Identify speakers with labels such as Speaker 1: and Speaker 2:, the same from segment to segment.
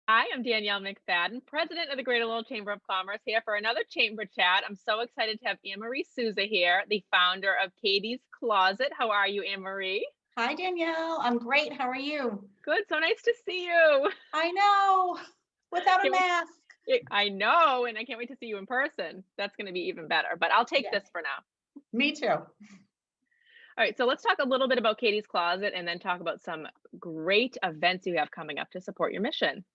Speaker 1: Hi, I'm Danielle McFadden, President of the Greater Lowell Chamber of Commerce, here for another chamber chat. I'm so excited to have Anne-Marie Sousa here, the founder of Catie's Closet. How are you, Anne-Marie?
Speaker 2: Hi, Danielle. I'm great. How are you?
Speaker 1: Good, so nice to see you.
Speaker 2: I know, without a
Speaker 1: Can't wait-
Speaker 2: mask.
Speaker 1: I know, and I can't wait to see you in person. That's going to be even better, but I'll take
Speaker 2: Yes,
Speaker 1: this for now.
Speaker 2: me too.
Speaker 1: All right, so let's talk a little bit about Catie's Closet and then talk about some great events you have coming up to support your mission.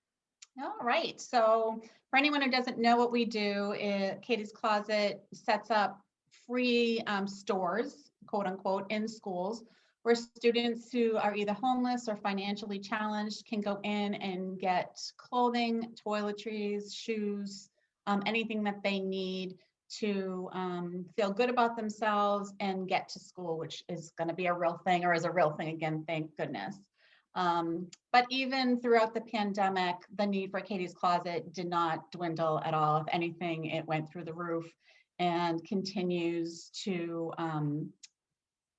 Speaker 2: All right. So, for anyone who doesn't know what we do, Catie's Closet sets up free stores, quote unquote, in schools where students who are either homeless or financially challenged can go in and get clothing, toiletries, shoes, anything that they need to feel good about themselves and get to school, which is going to be a real thing, or is a real thing again, thank goodness. But even throughout the pandemic, the need for Catie's Closet did not dwindle at all. If anything, it went through the roof and continues to,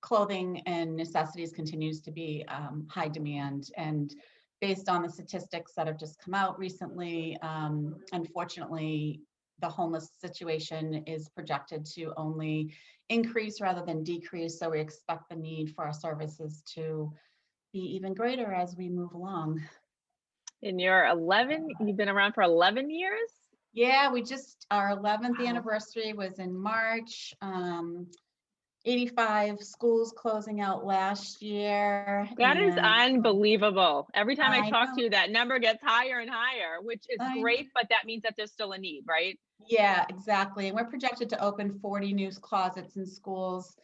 Speaker 2: clothing and necessities continues to be high demand. And based on the statistics that have just come out recently, unfortunately, the homeless situation is projected to only increase rather than decrease. So we expect the need for our services to be even greater as we move along.
Speaker 1: In your 11, you've been around for 11 years?
Speaker 2: Yeah, our 11th
Speaker 1: Wow.
Speaker 2: anniversary was in March. 85 schools closing out last year.
Speaker 1: That is
Speaker 2: And
Speaker 1: unbelievable. Every time I
Speaker 2: I
Speaker 1: talk to
Speaker 2: know,
Speaker 1: you, that number gets higher and higher, which is
Speaker 2: I know.
Speaker 1: great, but that means that there's still a need, right?
Speaker 2: Yeah, exactly. And we're projected to open 40 new closets in schools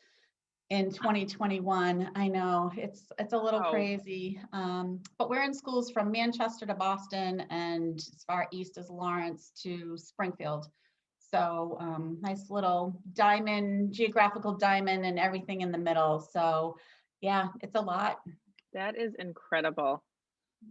Speaker 2: in 2021. I know it's a little
Speaker 1: Wow.
Speaker 2: crazy, but we're in schools from Manchester to Boston and as far east as Lawrence to Springfield. So nice little diamond, geographical diamond and everything in the middle. So yeah, it's a lot.
Speaker 1: That is incredible.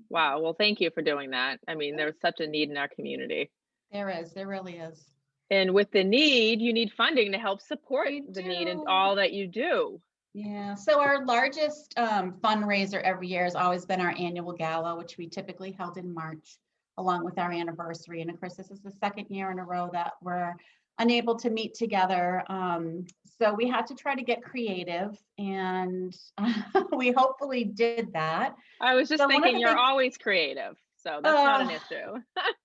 Speaker 1: Wow. Well, thank you for doing that. I mean, there's such a need in our community.
Speaker 2: There really is.
Speaker 1: And with the need, you need funding to help support
Speaker 2: We
Speaker 1: the need and
Speaker 2: do.
Speaker 1: all that you do.
Speaker 2: Yeah, so our largest fundraiser every year has always been our annual gala, which we typically held in March, along with our anniversary. And of course, this is the second year in a row that we're unable to meet together. So we had to try to get creative, and we hopefully did that.
Speaker 1: I was just
Speaker 2: So one of
Speaker 1: thinking
Speaker 2: the
Speaker 1: you're
Speaker 2: big,
Speaker 1: always creative, so that's not an
Speaker 2: uh,
Speaker 1: issue.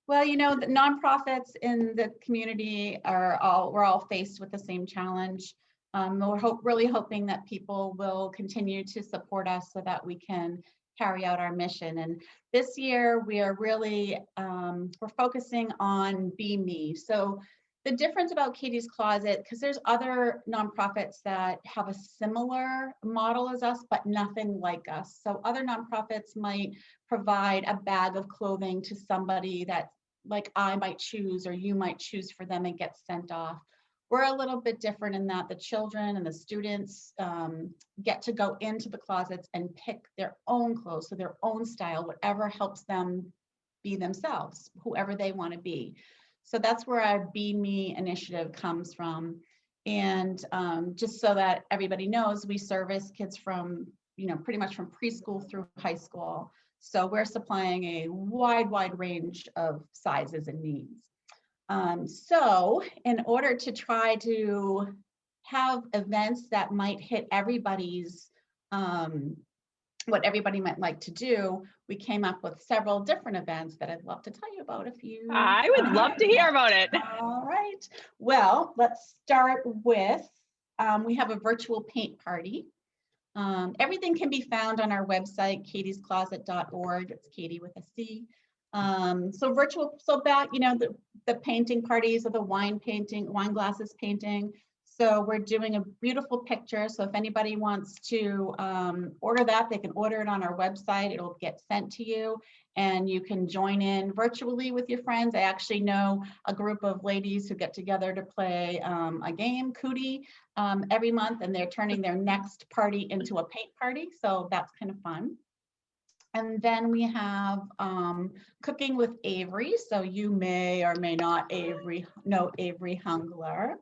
Speaker 2: well, the nonprofits in the community we're all faced with the same challenge. We're really hoping that people will continue to support us so that we can carry out our mission. And this year we are really, we're focusing on Be Me. So the difference about Catie's Closet, because there's other nonprofits that have a similar model as us, but nothing like us. So other nonprofits might provide a bag of clothing to somebody that like I might choose or you might choose for them and get sent off. We're a little bit different in that the children and the students get to go into the closets and pick their own clothes, so their own style, whatever helps them be themselves, whoever they want to be. So that's where our Be Me initiative comes from. And just so that everybody knows, we service kids from, pretty much from preschool through high school. So we're supplying a wide range of sizes and needs. So in order to try to have events that might hit everybody's, what everybody might like to do, we came up with several different events that I'd love to tell you about if you.
Speaker 1: I would love to hear about it.
Speaker 2: All right. Well, let's start with, we have a virtual paint party. Everything can be found on our website, catiescloset.org. It's Catie with a C. So virtual, so that, the painting parties or the wine glasses painting. So we're doing a beautiful picture. So if anybody wants to order that, they can order it on our website. It'll get sent to you and you can join in virtually with your friends. I actually know a group of ladies who get together to play a game, 𝗂𝐴Tie, every month, and they're turning their next party into a paint party. So that's kind of fun. And then we have Cooking with 𝗂𝗍. So you may or may not know 𝗂𝗍 Hungler.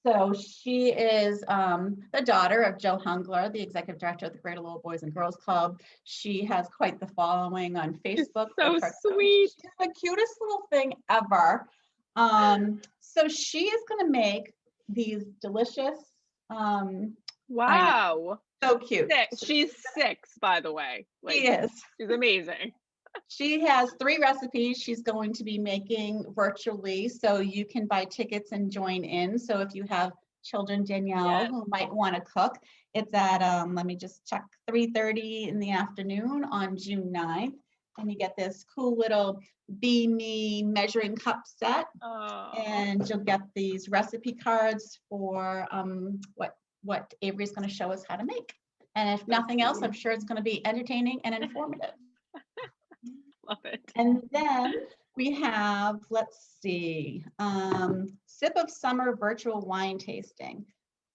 Speaker 2: So she is the daughter of Joe Hungler, the executive director of the Greater Lowell Boys and Girls Club. She has quite the following on Facebook.
Speaker 1: So sweet.
Speaker 2: She's the cutest little thing ever. So she is going to make these delicious.
Speaker 1: Wow.
Speaker 2: So cute.
Speaker 1: She's 6, by the way. Like,
Speaker 2: she is.
Speaker 1: She's amazing.
Speaker 2: She has 3 recipes she's going to be making virtually, so you can buy tickets and join in. So if you have children, Danielle, who might want to cook, it's at, let me just check, 3:30 in the afternoon on June 9th. And you get this cool little Be Me measuring cup set. And you'll get these recipe cards for what Avery's going to show us how to make. And if nothing else, I'm sure it's going to be entertaining and informative.
Speaker 1: Love it.
Speaker 2: And then we have, let's see, Sip of Summer virtual wine tasting.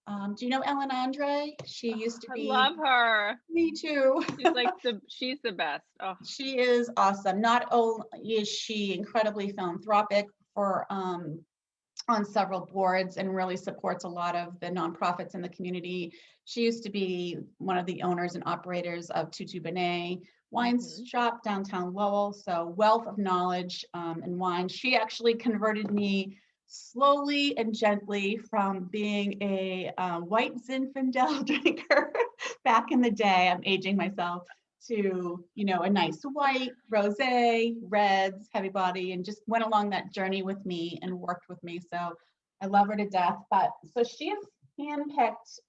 Speaker 2: Do you know Ellen Andre? She used to be.
Speaker 1: I love her.
Speaker 2: Me too.
Speaker 1: She's like she's the best. Oh.
Speaker 2: She is awesome. Not only is she incredibly philanthropic for on several boards and really supports a lot of the nonprofits in the community. She used to be one of the owners and operators of 𝗂𝐡𝐚𝐵 wine shop downtown Lowell. So wealth of knowledge in wine. She actually converted me slowly and gently from being a white Zinfandel drinker back in the day. I'm aging myself to, you know, a nice white, rosé, reds, heavy body, and just went along that journey with me and worked with me. So I love her to death. But so she has handpicked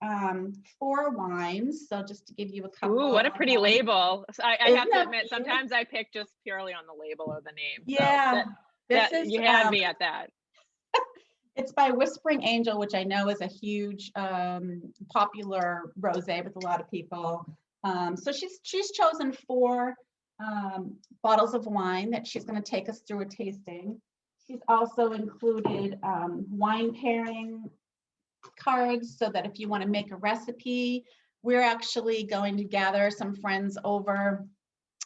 Speaker 2: 4 wines. So just to give you a couple.
Speaker 1: Ooh, what a pretty label. I have to admit, sometimes I pick just purely on the label or the name.
Speaker 2: Yeah.
Speaker 1: So you had me at that.
Speaker 2: It's by Whispering Angel, which I know is a huge popular rosé with a lot of people. So she's chosen 4 bottles of wine that she's going to take us through a tasting. She's also included wine pairing cards so that if you want to make a recipe, we're actually going to gather some friends over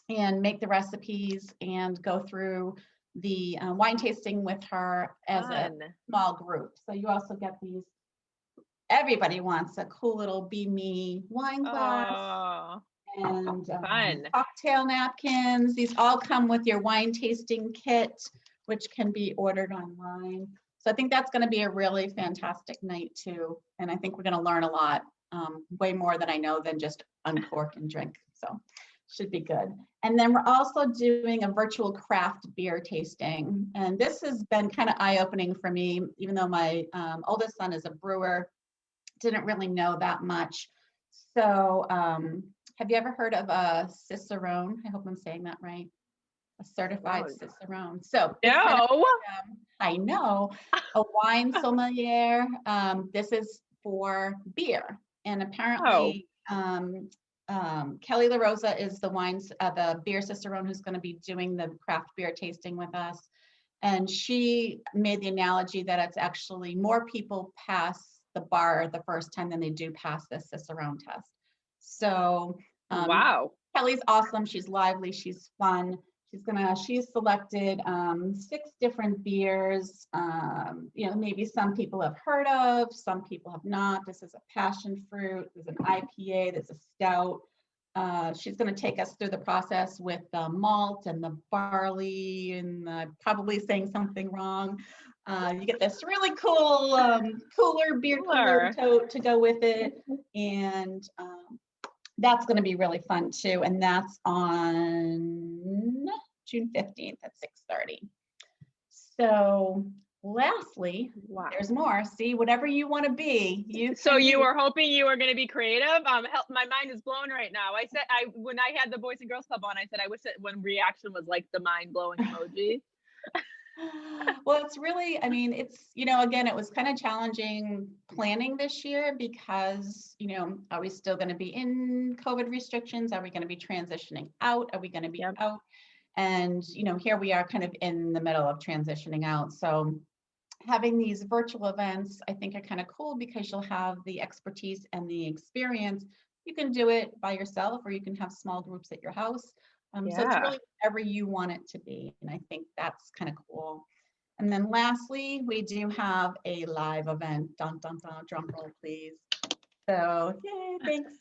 Speaker 2: and make the recipes and go through the wine tasting with her as a small group. So you also get these. Everybody wants a cool little Be Me wine glass and cocktail napkins. These all come with your wine tasting kit, which can be ordered online. So I think that's going to be a really fantastic night too. And I think we're going to learn a lot, way more than I know than just uncork and drink. So should be good. And then we're also doing a virtual craft beer tasting. And this has been kind of eye-opening for me, even though my oldest son is a brewer, didn't really know that much. So have you ever heard of a Cicerone? I hope I'm saying that right. A certified Cicerone. So
Speaker 1: no,
Speaker 2: I know, a wine sommelier. This is for beer, and apparently Kelly LaRosa is the beer Cicerone who's going to be doing the craft beer tasting with us. And she made the analogy that it's actually more people pass the bar the first time than they do pass the Cicerone test. So
Speaker 1: wow,
Speaker 2: Kelly's awesome. She's lively. She's fun. She's selected 6 different beers. You know, maybe some people have heard of, some people have not. This is a passion fruit. There's an IPA. There's a stout. She's going to take us through the process with the malt and the barley, and probably saying something wrong. You get this really cool beer cooler tote to go with it, and that's going to be really fun too. And that's on June 15th at 6:30. So lastly, there's more. See, whatever you want to be.
Speaker 1: So you were hoping you were going to be creative? My mind is blown right now. When I had the Boys and Girls Club on, I said I wish that one reaction was like the mind-blowing emoji.
Speaker 2: Well, it's really, I mean, it's, you know, again, it was kind of challenging planning this year because, you know, are we still going to be in COVID restrictions? Are we going to be transitioning out? Are we going to be out? And, you know, here we are kind of in the middle of transitioning out. So having these virtual events, I think are kind of cool because you'll have the expertise and the experience. You can do it by yourself, or you can have small groups at your house. So it's really whatever you want it to be. And I think that's kind of cool. And then lastly, we do have a live event. Dun, dun, dun, drum roll, please. So, yay, thanks.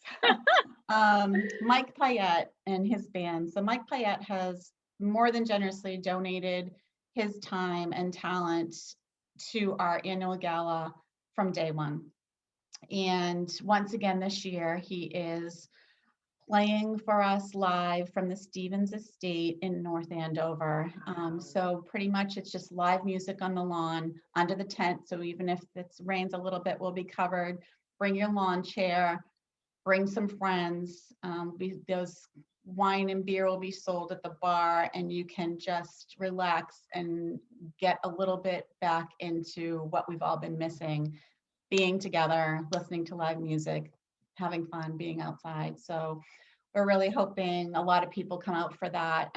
Speaker 2: Mike Payette and his band. So Mike Payette has more than generously donated his time and talent to our annual gala from day one. And once again this year, he is playing for us live from the Stevens Estate in North Andover. So pretty much it's just live music on the lawn under the tent. So even if it rains a little bit, we'll be covered. Bring your lawn chair, bring some friends. Those wine and beer will be sold at the bar, and you can just relax and get a little bit back into what we've all been missing, being together, listening to live music, having fun, being outside. So we're really hoping a lot of people come out for that,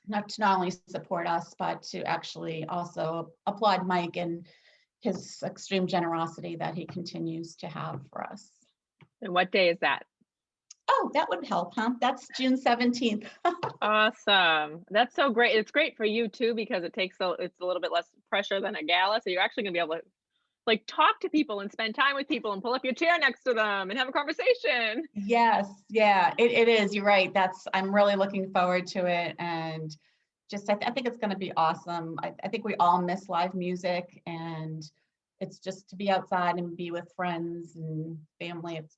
Speaker 2: not only support us, but to actually also applaud Mike and his extreme generosity that he continues to have for us.
Speaker 1: And what day is that?
Speaker 2: Oh, that would help, huh? That's June 17th.
Speaker 1: Awesome. That's so great. It's great for you too, because it's a little bit less pressure than a gala. So you're actually gonna be able to like talk to people and spend time with people and pull up your chair next to them and have a conversation.
Speaker 2: Yes, yeah, it is. You're right. I'm really looking forward to it. And just, I think it's going to be awesome. I think we all miss live music, and it's just to be outside and be with friends and family. It's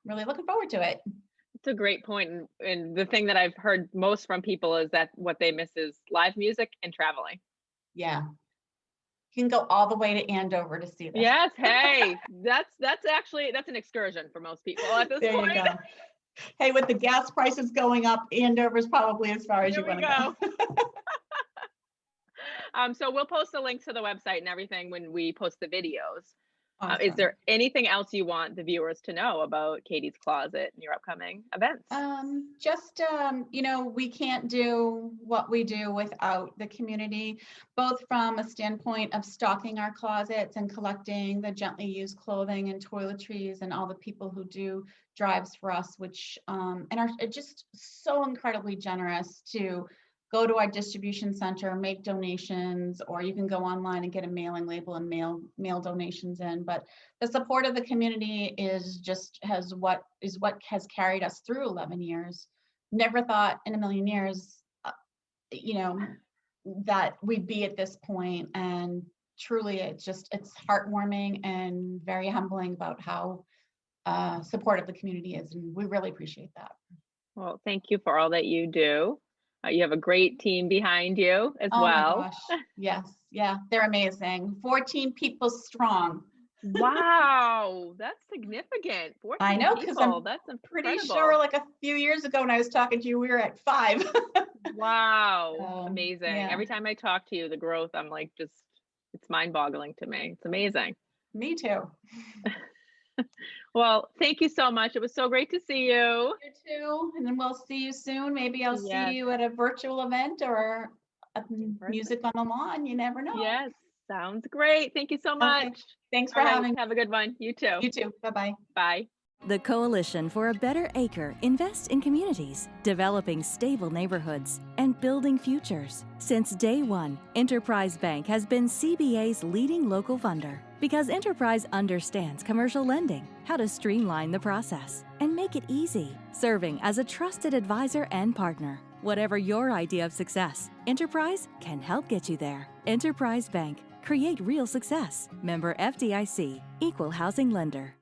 Speaker 2: really looking forward to it.
Speaker 1: It's a great point. And the thing that I've heard most from people is that what they miss is live music and traveling.
Speaker 2: Yeah. You can go all the way to Andover to see that.
Speaker 1: Yes. Hey, that's an excursion for most people at this
Speaker 2: there
Speaker 1: point.
Speaker 2: You go. Hey, with the gas prices going up, Andover's probably as far as you want to go.
Speaker 1: So we'll post the link to the website and everything when we post the videos.
Speaker 2: Awesome.
Speaker 1: Is there anything else you want the viewers to know about Katie's Closet and your upcoming events?
Speaker 2: We can't do what we do without the community, both from a standpoint of stocking our closets and collecting the gently used clothing and toiletries and all the people who do drives for us, which and are just so incredibly generous to go to our distribution center, make donations, or you can go online and get a mailing label and mail donations in. But the support of the community what has carried us through 11 years. Never thought in a million years, that we'd be at this point. And truly, it's heartwarming and very humbling about how supportive the community is. And we really appreciate that.
Speaker 1: Well, thank you for all that you do. You have a great team behind you as well.
Speaker 2: My gosh. Yes. Yeah, they're amazing. 14 people strong.
Speaker 1: Wow, that's significant. 14
Speaker 2: I know, because I'm pretty sure like a few years ago when I was talking to you, we were at 5.
Speaker 1: Wow, amazing. Yeah. Every time I talk to you, the growth, I'm like, it's mind-boggling to me. It's amazing.
Speaker 2: Me too.
Speaker 1: Well, thank you so much. It was so great to see you.
Speaker 2: You too. And then we'll see you soon. Maybe I'll see you at a virtual event or a music on the lawn. You never know.
Speaker 1: Yes. Sounds great. Thank you so much.
Speaker 2: Okay. Thanks for having me.
Speaker 1: Have a good one. You too.
Speaker 2: You too. Bye-bye.
Speaker 1: Bye.
Speaker 3: The Coalition for a Better Acre invests in communities, developing stable neighborhoods, and building futures. Since day one, Enterprise Bank has been CBA's leading local funder because Enterprise understands commercial lending, how to streamline the process, and make it easy, serving as a trusted advisor and partner. Whatever your idea of success, Enterprise can help get you there. Enterprise Bank. Create real success. Member FDIC. Equal housing lender.